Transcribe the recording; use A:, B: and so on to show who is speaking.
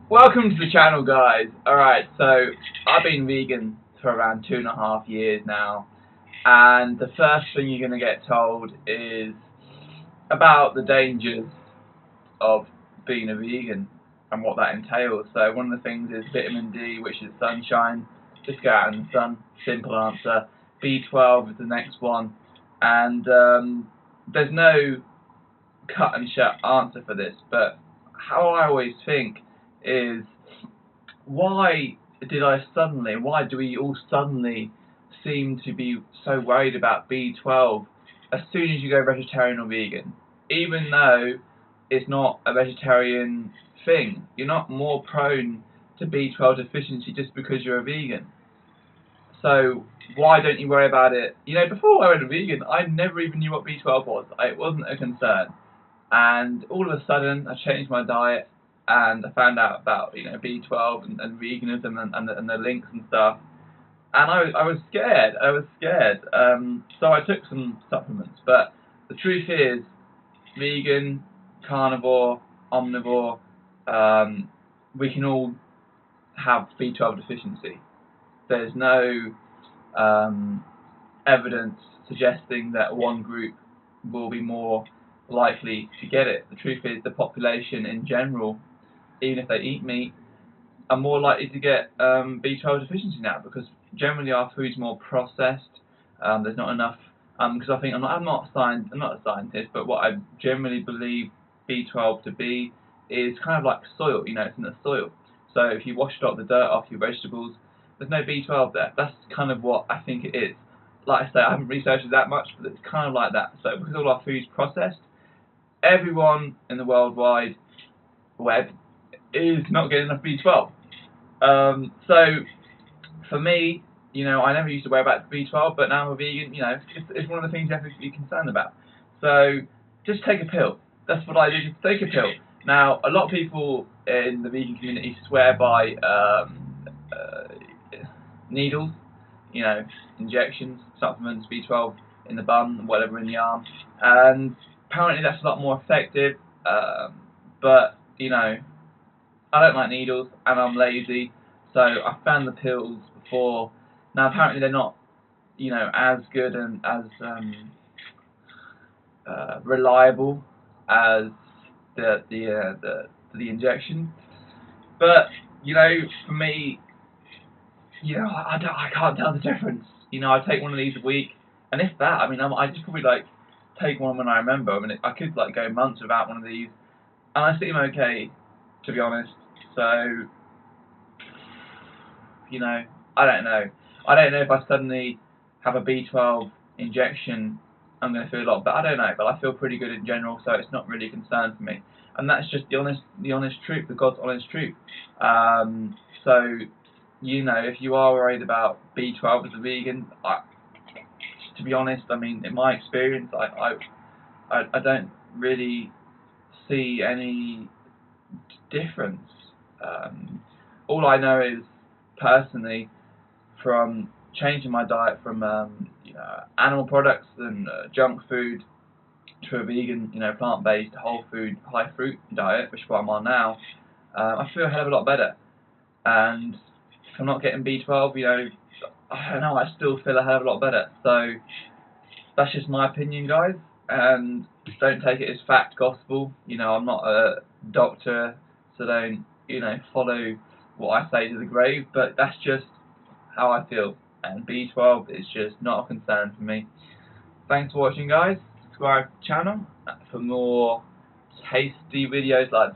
A: Welcome to the channel, guys. Alright, so I've been vegan for around 2.5 years now, and the first thing you're going to get told is about the dangers of being a vegan and what that entails. So one of the things is vitamin D, which is sunshine. Just go out in the sun. Simple answer. B12 is the next one, and there's no cut and shut answer for this, but how I always think is, why why do we all suddenly seem to be so worried about B12 as soon as you go vegetarian or vegan? Even though it's not a vegetarian thing, you're not more prone to B12 deficiency just because you're a vegan. So why don't you worry about it? Before I went a vegan, I never even knew what B12 was. It wasn't a concern. And all of a sudden, I changed my diet, and I found out about B12 and veganism and the links and stuff. And I was scared. I was scared. So I took some supplements. But the truth is, vegan, carnivore, omnivore, we can all have B12 deficiency. There's no evidence suggesting that one group will be more likely to get it. The truth is, the population in general, even if they eat meat, are more likely to get B12 deficiency now, because generally our food's more processed. There's not enough. Because I think I'm not a scientist, but what I generally believe B12 to be is kind of like soil. It's in the soil. So if you wash the dirt off your vegetables, there's no B12 there. That's kind of what I think it is. Like I say, I haven't researched it that much, but it's kind of like that. So because all our food's processed, everyone in the worldwide web is not getting enough B12. So for me, I never used to worry about B12, but now I'm a vegan. It's one of the things you have to be concerned about. So just take a pill. That's what I do. Just take a pill. Now, a lot of people in the vegan community swear by needles, injections, supplements, B12 in the bum, whatever in the arm, and apparently that's a lot more effective. But I don't like needles, and I'm lazy, so I found the pills before. Now apparently they're not, as good and as reliable as the injection. But for me, I can't tell the difference. I take one of these a week, and if that, I just probably take one when I remember. I could go months without one of these, and I seem okay, to be honest. So, I don't know. I don't know if I suddenly have a B12 injection, I'm going to feel a lot better. I don't know, but I feel pretty good in general, so it's not really a concern for me. And that's just the honest truth, the God's honest truth. So, if you are worried about B12 as a vegan, to be honest, in my experience, I don't really see any difference. All I know is, personally, from changing my diet from animal products and junk food to a vegan, plant-based, whole food, high fruit diet, which is what I'm on now, I feel a hell of a lot better. And if I'm not getting B12, I don't know, I still feel a hell of a lot better. So that's just my opinion, guys, and don't take it as fact gospel. I'm not a doctor, so don't follow what I say to the grave, but that's just how I feel, and B12 is just not a concern for me. Thanks for watching, guys. Subscribe to the channel for more tasty videos like this.